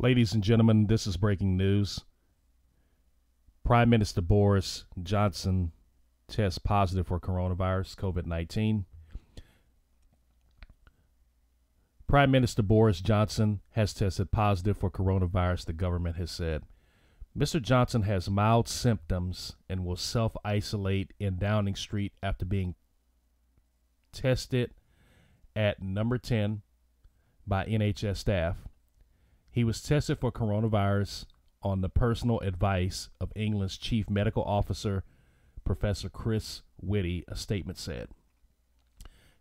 Ladies and gentlemen, this is breaking news. Prime Minister Boris Johnson tests positive for coronavirus, COVID-19. Prime Minister Boris Johnson has tested positive for coronavirus, the government has said. Mr. Johnson has mild symptoms and will self-isolate in Downing Street after being tested at number 10 by NHS staff. He was tested for coronavirus on the personal advice of England's chief medical officer, Professor Chris Whitty, a statement said.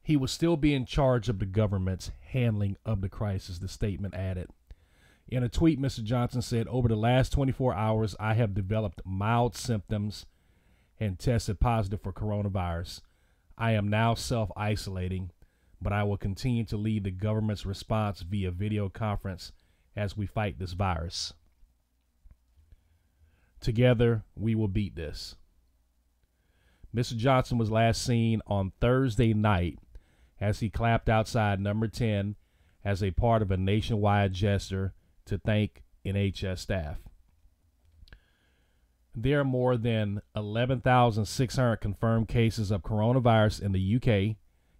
He will still be in charge of the government's handling of the crisis, the statement added. In a tweet, Mr. Johnson said, over the last 24 hours, I have developed mild symptoms and tested positive for coronavirus. I am now self-isolating, but I will continue to lead the government's response via video conference as we fight this virus. Together, we will beat this. Mr. Johnson was last seen on Thursday night as he clapped outside number 10 as a part of a nationwide gesture to thank NHS staff. There are more than 11,600 confirmed cases of coronavirus in the UK,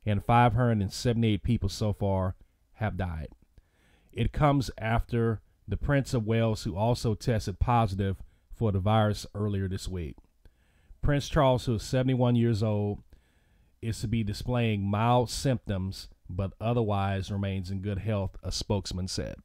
and 578 people so far have died. It comes after the Prince of Wales, who also tested positive for the virus earlier this week. Prince Charles, who is 71 years old, is to be displaying mild symptoms, but otherwise remains in good health, a spokesman said.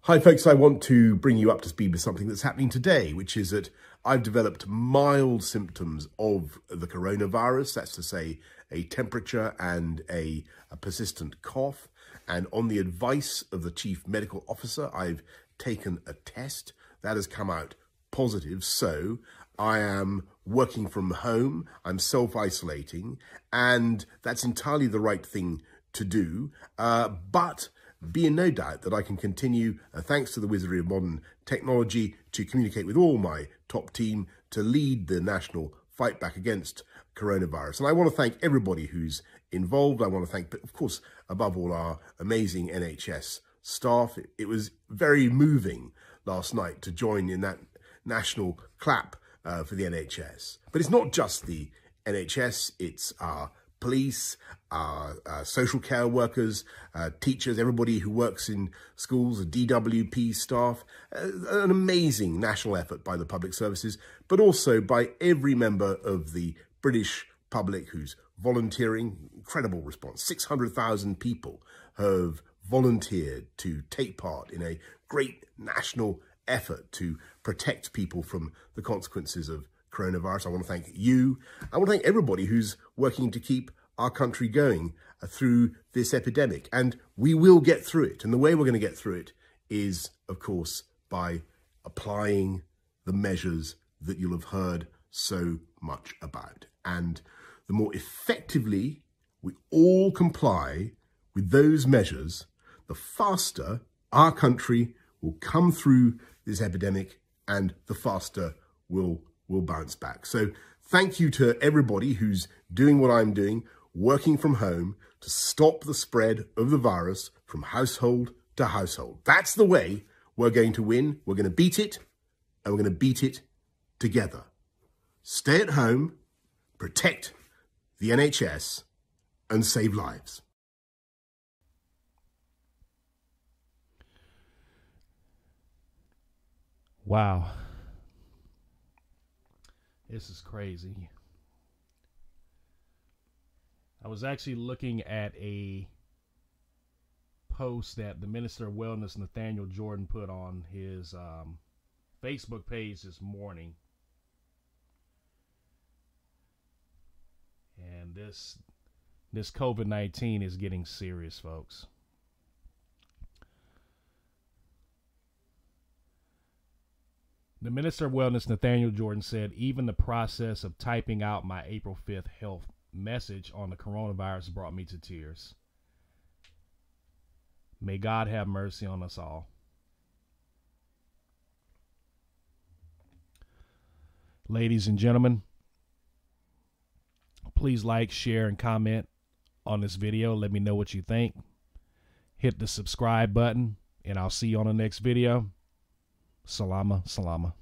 Hi folks, I want to bring you up to speed with something that's happening today, which is that I've developed mild symptoms of the coronavirus. That's to say a temperature and a persistent cough. And on the advice of the chief medical officer, I've taken a test that has come out positive. So I am working from home, I'm self-isolating, and that's entirely the right thing to do. But be in no doubt that I can continue, thanks to the wizardry of modern technology, to communicate with all my top team to lead the national fight back against coronavirus. And I want to thank everybody who's involved. I want to thank, of course, above all, our amazing NHS staff. It was very moving last night to join in that national clap for the NHS. But it's not just the NHS, it's our police, our social care workers, teachers, everybody who works in schools, the DWP staff, an amazing national effort by the public services, but also by every member of the British public who's volunteering. Incredible response. 600,000 people have volunteered to take part in a great national effort to protect people from the consequences of coronavirus. I want to thank you. I want to thank everybody who's working to keep our country going through this epidemic. And we will get through it. And the way we're going to get through it is, of course, by applying the measures that you'll have heard so much about. And the more effectively we all comply with those measures, the faster our country will come through this epidemic and the faster we'll bounce back. So thank you to everybody who's doing what I'm doing, working from home to stop the spread of the virus from household to household. That's the way we're going to win. We're going to beat it, and we're going to beat it together. Stay at home, protect the NHS, and save lives. Wow. This is crazy. I was actually looking at a post that the Minister of Wellness, Nathaniel Jordan, put on his Facebook page this morning. And this COVID-19 is getting serious, folks. The Minister of Wellness, Nathaniel Jordan, said, even the process of typing out my April 5th health message on the coronavirus brought me to tears. May God have mercy on us all. Ladies and gentlemen, please like, share, and comment on this video. Let me know what you think. hit the subscribe button, and I'll see you on the next video. Salama, salama.